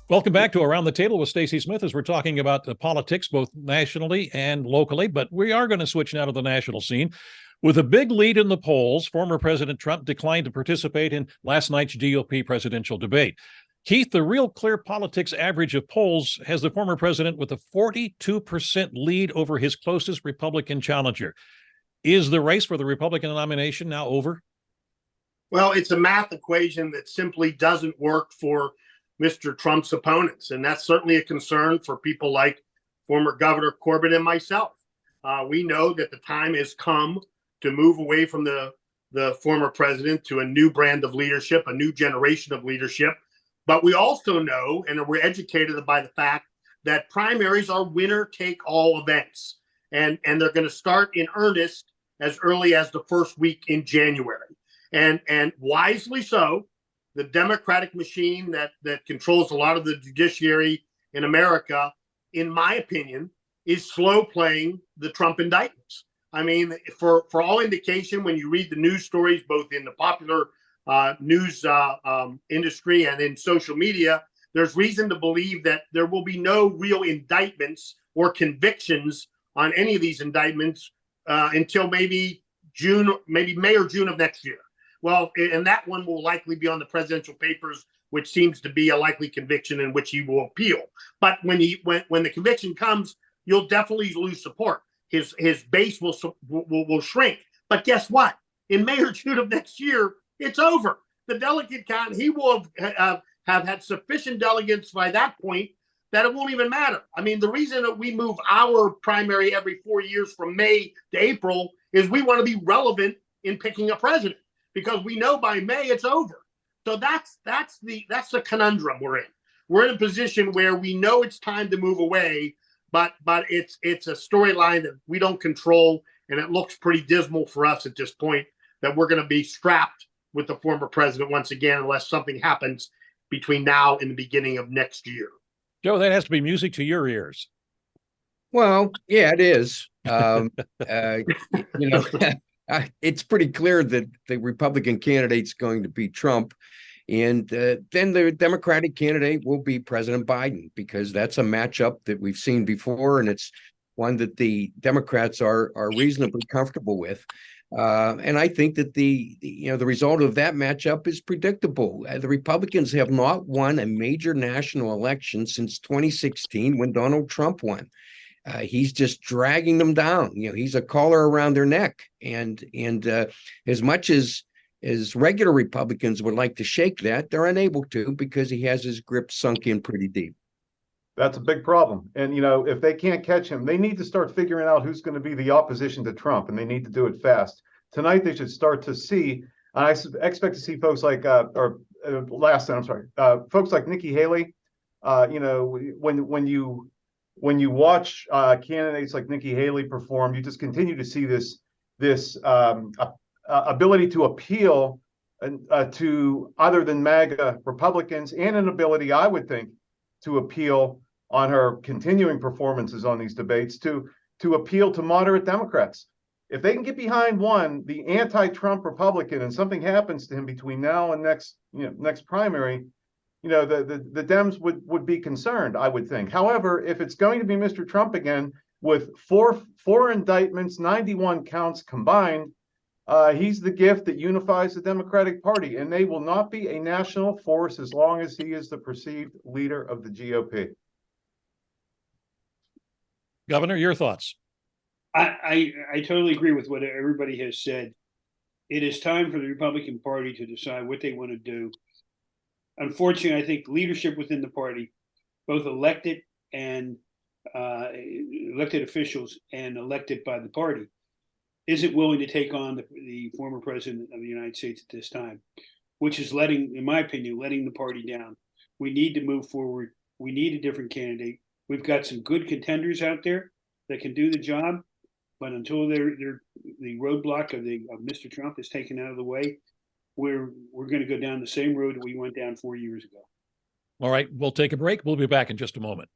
Welcome back to Around the Table with Stacy Smith as we're talking about the politics both nationally and locally, but we are going to switch now to the national scene. With a big lead in the polls, former President Trump declined to participate in last night's GOP presidential debate. Keith, the Real Clear Politics average of polls has the former president with a 42% lead over his closest Republican challenger. Is the race for the Republican nomination now over? Well, it's a math equation that simply doesn't work for Mr. Trump's opponents. And that's certainly a concern for people like former Governor Corbett and myself. We know that the time has come to move away from the former president to a new brand of leadership, a new generation of leadership. But we also know, and we're educated by the fact that primaries are winner-take-all events. And they're going to start in earnest as early as the first week in January. And wisely so, the Democratic machine that controls a lot of the judiciary in America, in my opinion, is slow playing the Trump indictments. I mean, for all indication, when you read the news stories, both in the popular news industry and in social media, there's reason to believe that there will be no real indictments or convictions on any of these indictments until maybe May or June of next year. Well, and that one will likely be on the presidential papers, which seems to be a likely conviction in which he will appeal. But when the conviction comes, you'll definitely lose support. His base will shrink. But guess what? In May or June of next year, it's over. The delegate count, he will have had sufficient delegates by that point that it won't even matter. I mean, the reason that we move our primary every 4 years from May to April is we want to be relevant in picking a president, because we know by May it's over. So that's the conundrum we're in. We're in a position where we know it's time to move away, but it's a storyline that we don't control, and it looks pretty dismal for us at this point that we're going to be strapped with the former president once again, unless something happens between now and the beginning of next year. Joe, that has to be music to your ears. Well, yeah, it is. It's pretty clear that the Republican candidate's going to be Trump, and then the Democratic candidate will be President Biden, because that's a matchup that we've seen before, and it's one that the Democrats are reasonably comfortable with. And I think that the result of that matchup is predictable. The Republicans have not won a major national election since 2016 when Donald Trump won. He's just dragging them down. He's a collar around their neck. And as much as regular Republicans would like to shake that, they're unable to, because he has his grip sunk in pretty deep. That's a big problem. And, if they can't catch him, they need to start figuring out who's going to be the opposition to Trump, and they need to do it fast. Tonight, they should start to see, I expect to see folks like, folks like Nikki Haley. When you watch candidates like Nikki Haley perform, you just continue to see this ability to appeal to other than MAGA Republicans, and an ability, I would think, to appeal on her continuing performances on these debates to appeal to moderate Democrats. If they can get behind the anti-Trump Republican, and something happens to him between now and next primary, the Dems would be concerned, I would think. However, if it's going to be Mr. Trump again, with four indictments, 91 counts combined, he's the gift that unifies the Democratic Party, and they will not be a national force as long as he is the perceived leader of the GOP. Governor, your thoughts? I totally agree with what everybody has said. It is time for the Republican Party to decide what they want to do. Unfortunately, I think leadership within the party, both elected and elected officials and elected by the party, isn't willing to take on the former president of the United States at this time, which is in my opinion, letting the party down. We need to move forward. We need a different candidate. We've got some good contenders out there that can do the job, but until the roadblock of Mr. Trump is taken out of the way, we're going to go down the same road that we went down 4 years ago. All right, we'll take a break. We'll be back in just a moment.